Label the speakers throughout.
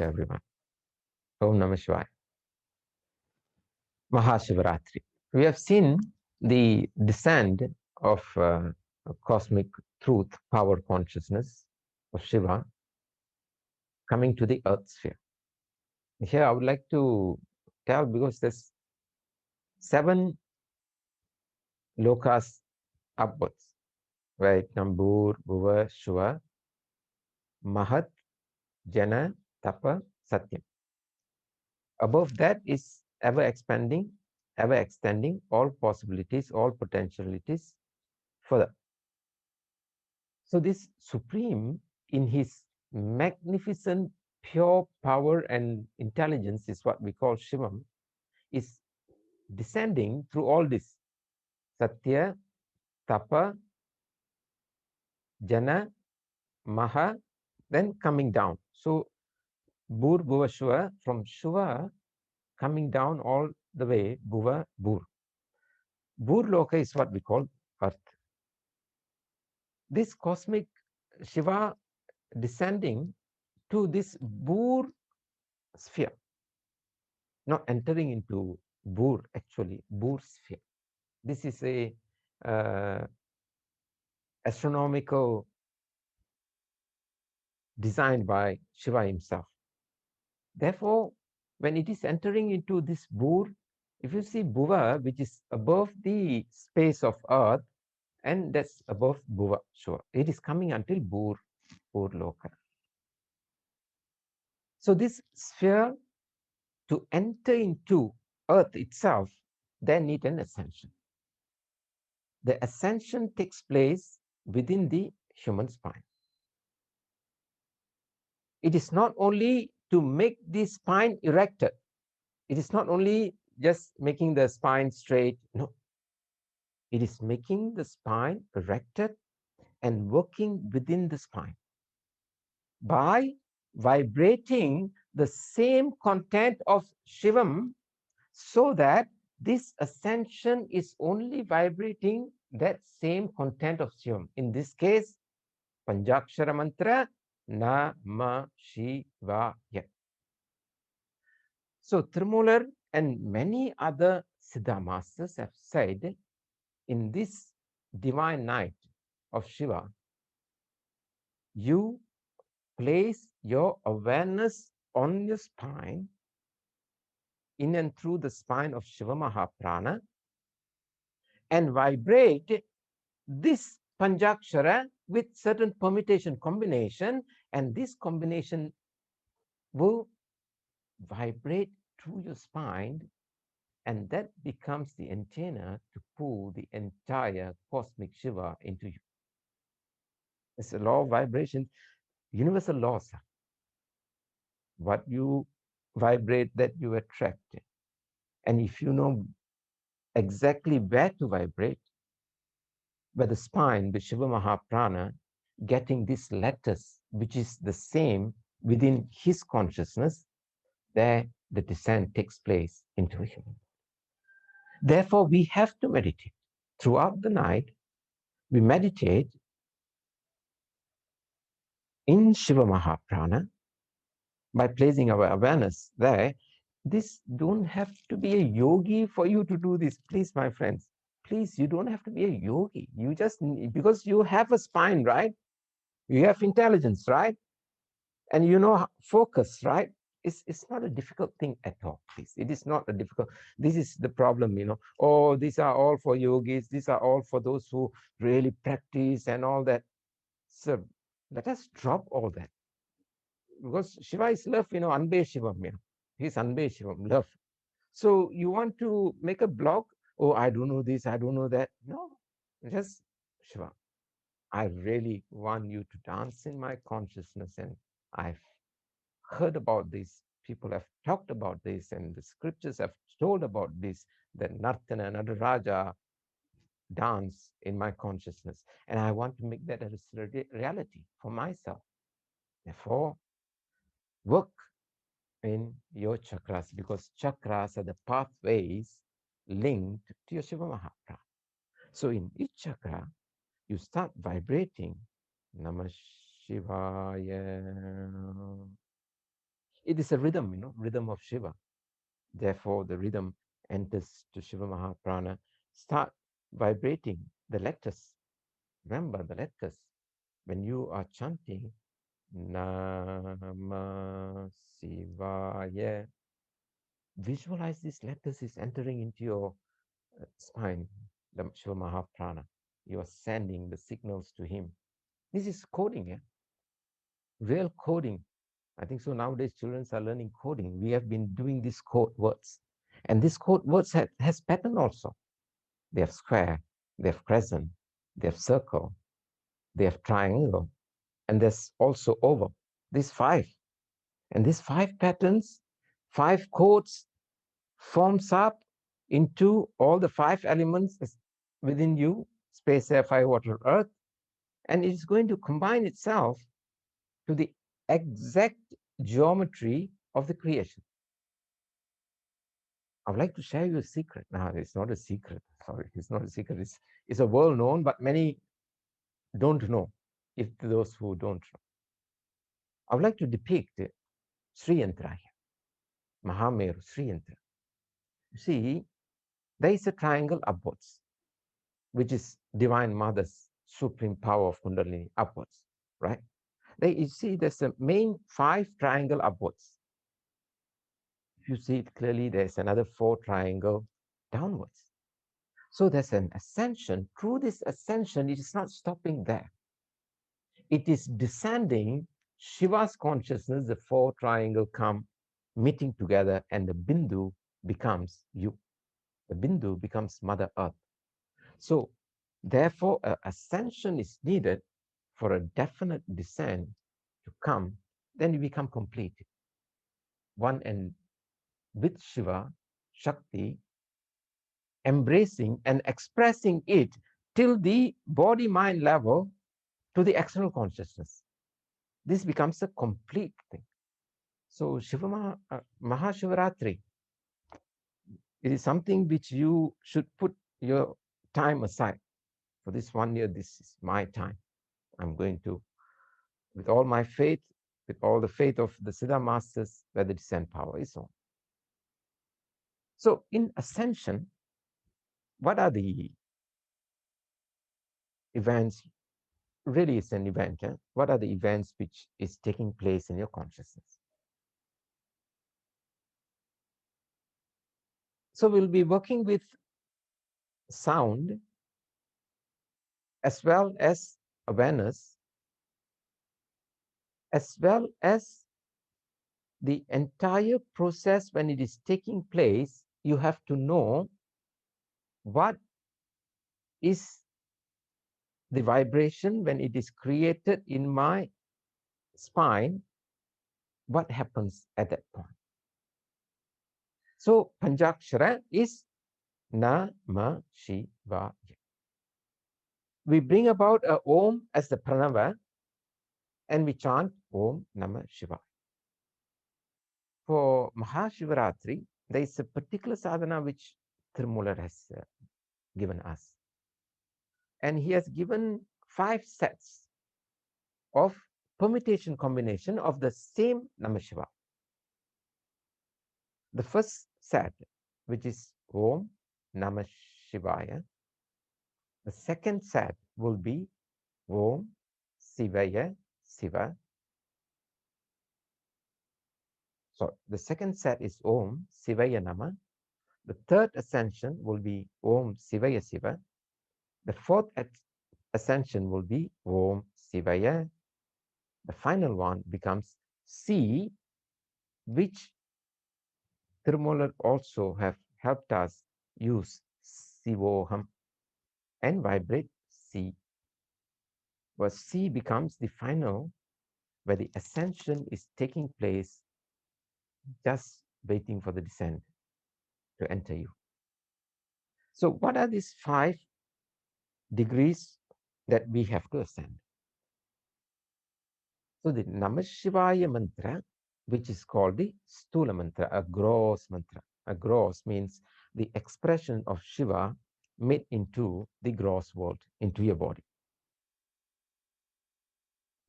Speaker 1: to everyone. Om Namah Shivaya. Maha Shivaratri. We have seen the descent of cosmic truth, power consciousness of Shiva coming to the earth sphere. Here I would like to tell, because there's 7 lokas upwards, right? Nambur, Bhuva, Shiva, Mahat, Jana, Tapa, Satyam. Above that is ever expanding, ever extending all possibilities, all potentialities further. So this Supreme, in his magnificent pure power and intelligence, is what we call Shivam, is descending through all this Satya, Tapa, Jana, Maha, then coming down. So Bur, Bhuva, Shiva, from Shiva coming down all the way, Bhuva, Bur. Bur Loka is what we call Earth. This cosmic Shiva descending to this Bur sphere, not entering into Bur, actually, Bur sphere. This is a astronomical design by Shiva himself. Therefore, when it is entering into this Bur, if you see Bhuva, which is above the space of Earth, and that's above Bhuva, sure, it is coming until Bur Loka. So this sphere, to enter into Earth itself, they need an ascension. The ascension takes place within the human spine. It is not only to make the spine erected. It is not only just making the spine straight. No. It is making the spine erected and working within the spine by vibrating the same content of Shivam, so that this ascension is only vibrating that same content of Shivam. In this case, Panjakshara mantra, Nama Shivaya. So Trimular and many other Siddha masters have said, in this divine night of Shiva, you place your awareness on your spine, in and through the spine of Shiva Mahaprana, and vibrate this Panjakshara with certain permutation combination, and this combination will vibrate through your spine, and that becomes the antenna to pull the entire cosmic Shiva into you. It's a law of vibration, universal laws. What you vibrate, that you attract. And if you know exactly where to vibrate, where the spine, the Shiva Mahaprana, getting this lattice, which is the same within his consciousness, there the descent takes place into human. Therefore, we have to meditate. Throughout the night, we meditate in Shiva Mahaprana by placing our awareness there. This don't have to be a yogi for you to do this, please, my friends. Please, you don't have to be a yogi. You just, because you have a spine, right? You have intelligence, right? And you know focus, right? It's not a difficult thing at all, please. It is not a difficult. This is the problem, Oh, these are all for yogis. These are all for those who really practice and all that. So let us drop all that. Because Shiva is love, Anbe Shivam, He's Anbe Shivam, love. So you want to make a blog? Oh, I don't know this, I don't know that. No, just Shiva. I really want you to dance in my consciousness, and I've heard about this. People have talked about this, and the scriptures have told about this, that Nartana and Nadaraja dance in my consciousness. And I want to make that a reality for myself. Therefore, work in your chakras, because chakras are the pathways linked to your Shiva Mahaprana. So in each chakra, you start vibrating Namah Shivaya. It is a rhythm, rhythm of Shiva. Therefore, the rhythm enters to Shiva Mahaprana, start vibrating the letters. Remember the letters. When you are chanting Nama Shivaya, visualize these letters is entering into your spine, the Shiva Mahaprana. You are sending the signals to him. This is coding, yeah? Real coding. I think so nowadays children are learning coding. We have been doing these code words. And this code words has pattern also. They have square, they have crescent, they have circle, they have triangle, and there's also oval. These five. And these five patterns, five codes forms up into all the five elements within you, space, air, fire, water, earth, and it is going to combine itself to the exact geometry of the creation. I would like to share you a secret. Now, it's not a secret. Sorry, it's not a secret. It's a well known, but many don't know, if those who don't know. I would like to depict Sri Yantra here, Mahameru Sri Yantra. You see, there is a triangle upwards, which is Divine Mother's supreme power of Kundalini upwards, right? There you see there's a main five triangle upwards. If you see it clearly, there's another four triangle downwards. So there's an ascension. Through this ascension, it is not stopping there. It is descending Shiva's consciousness, the four triangle come meeting together, and the Bindu becomes you. The Bindu becomes Mother Earth. So therefore, ascension is needed for a definite descent to come. Then you become complete. One and with Shiva, Shakti, embracing and expressing it till the body mind level to the external consciousness. This becomes a complete thing. So Mahashivaratri, it is something which you should put your time aside. For this 1 year, this is my time. I'm going to, with all my faith, with all the faith of the Siddha masters, where the descent power is on. So in ascension, what are the events? Really, it's an event. Eh? What are the events which is taking place in your consciousness? So we'll be working with sound as well as awareness, as well as the entire process when it is taking place. You have to know what is the vibration when it is created in my spine, what happens at that point. So Panjakshara is Nama Shivaya. We bring about a Om as the Pranava and we chant Om Nama Shivaya. For Mahashivaratri, there is a particular sadhana which Tirumular has given us. And he has given 5 sets of permutation combination of the same Namah Shiva. The first set, which is Om Namah Shivaya. The second set will be Om Sivaya Siva. So the second set is Om Sivaya Nama. The third ascension will be Om Sivaya Siva. The fourth ascension will be Om Sivaya. The final one becomes C, which Tirumular also have helped us use Sivoham and vibrate C, where C becomes the final, where the ascension is taking place, just waiting for the descent to enter you. So what are these 5 degrees that we have to ascend? So the Namah Shivaya mantra, which is called the Stula mantra, a gross mantra. A gross means the expression of Shiva made into the gross world, into your body.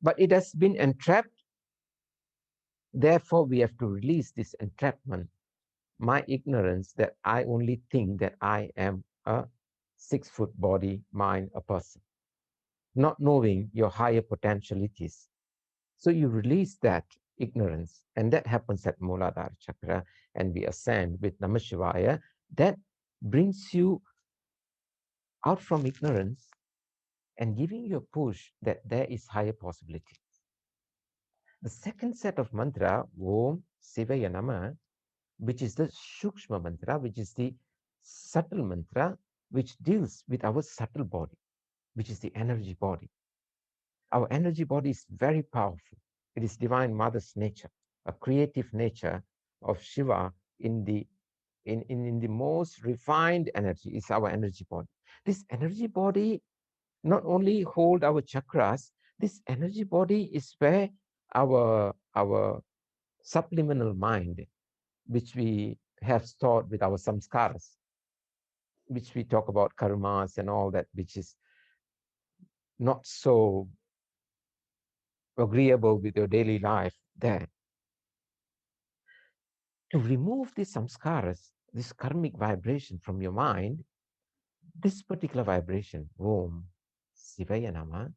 Speaker 1: But it has been entrapped Therefore, we have to release this entrapment, my ignorance that I only think that I am a 6 foot body, mind, a person, not knowing your higher potentialities. So you release that ignorance, and that happens at Muladhara Chakra, and we ascend with Namah Shivaya. That brings you out from ignorance and giving you a push that there is higher possibility. The second set of mantra, Om Sivaya Nama, which is the Shukshma mantra, which is the subtle mantra, which deals with our subtle body, which is the energy body. Our energy body is very powerful. It is Divine Mother's nature, a creative nature of Shiva in the most refined energy is our energy body. This energy body not only hold our chakras, this energy body is where our subliminal mind, which we have stored with our samskaras, which we talk about karmas and all that, which is not so agreeable with your daily life there. To remove the samskaras, this karmic vibration from your mind, this particular vibration, Om Sivaya Nama,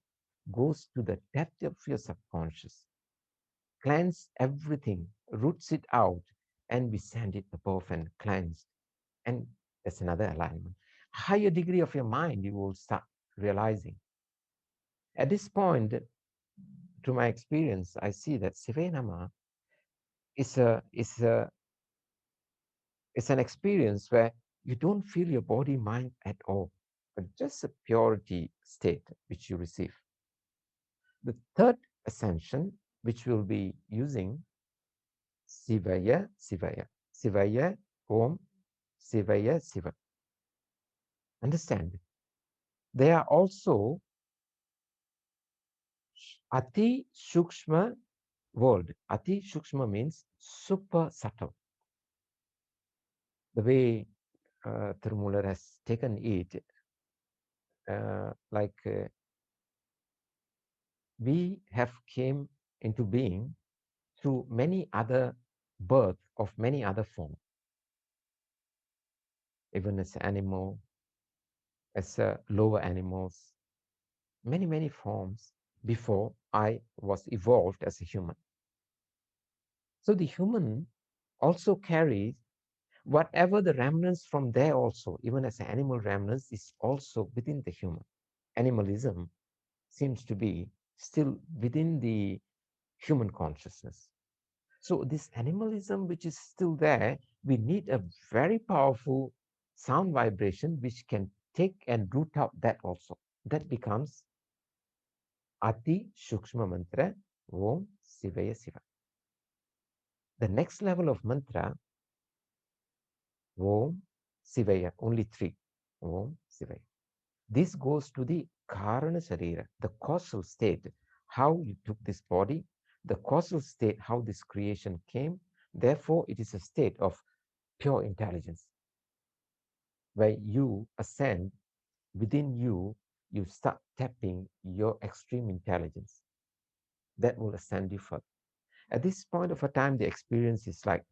Speaker 1: goes to the depth of your subconscious, cleanse everything, roots it out, and we send it above and cleansed. And that's another alignment. Higher degree of your mind, you will start realizing. At this point, to my experience, I see that Sivaya Nama is it's an experience where you don't feel your body mind at all, but just a purity state which you receive. The third ascension, which we'll be using, Sivaya, Sivaya, Sivaya, Om, Sivaya, Siva. Understand, there are also Ati Shukshma world. Ati Shukshma means super subtle. The way Tirumula has taken it, like we have came into being through many other birth of many other forms, even as animal, as lower animals, many forms before I was evolved as a human. So the human also carries whatever the remnants from there also, even as animal remnants, is also within the human. Animalism seems to be still within the human consciousness. So this animalism, which is still there, we need a very powerful sound vibration which can take and root out that also. That becomes Ati Shukshma Mantra, Om Sivaya Siva. The next level of mantra, Om Sivaya, only three. Om Sivaya. This goes to the Karana Sharira, the causal state, how you took this body, the causal state, how this creation came. Therefore, it is a state of pure intelligence where you ascend within you, you start tapping your extreme intelligence. That will ascend you further. At this point of a time, the experience is like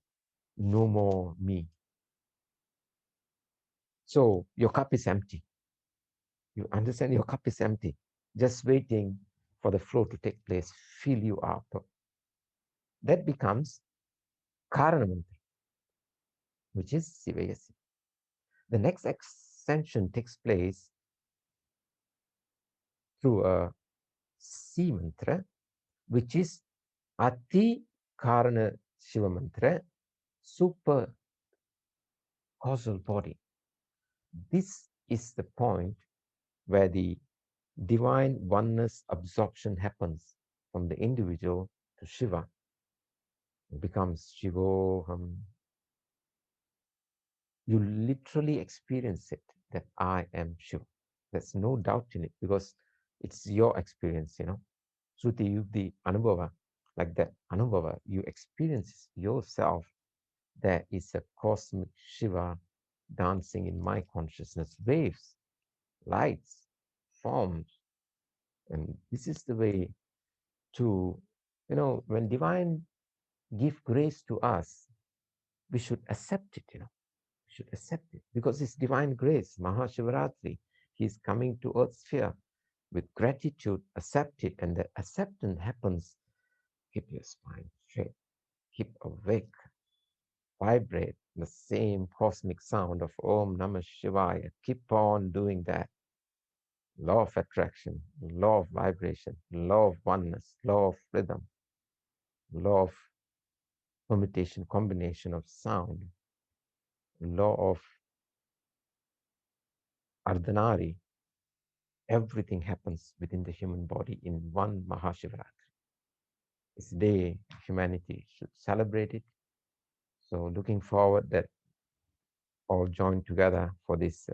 Speaker 1: no more me. So your cup is empty. You understand your cup is empty, just waiting for the flow to take place, fill you up. That becomes Karana Mantra, which is Sivayasi. The next ascension takes place through a C mantra, which is Ati Karana Shiva mantra, super causal body. This is the point where the divine oneness absorption happens from the individual to Shiva. It becomes Shivoham. You literally experience it that I am Shiva. There's no doubt in it because it's your experience, you know. Shruti Yukti Anubhava, like that Anubhava, you experience yourself. There is a cosmic Shiva dancing in my consciousness, waves, lights, forms. And this is the way to, when divine give grace to us, we should accept it, We should accept it because it's divine grace, Maha Shivaratri. He's coming to Earth sphere with gratitude, accept it, and the acceptance happens. Keep your spine straight, keep awake, vibrate the same cosmic sound of Om Namah Shivaya. Keep on doing that. Law of attraction, law of vibration, law of oneness, law of rhythm, law of permutation, combination of sound, law of Ardhanari. Everything happens within the human body in one Mahashivaratri. This day, humanity should celebrate it. So, looking forward that all join together for this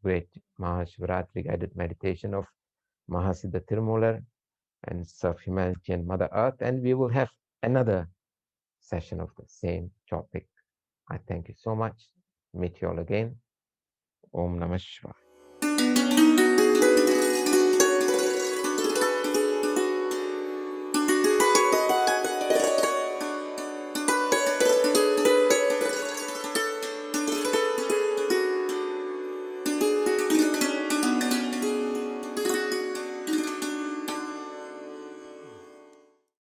Speaker 1: great Mahashivaratri guided meditation of Mahasiddha Tirumular and serve humanity and Mother Earth. And we will have another session of the same topic. I thank you so much. Meet you all again. Om Namah Shivaya.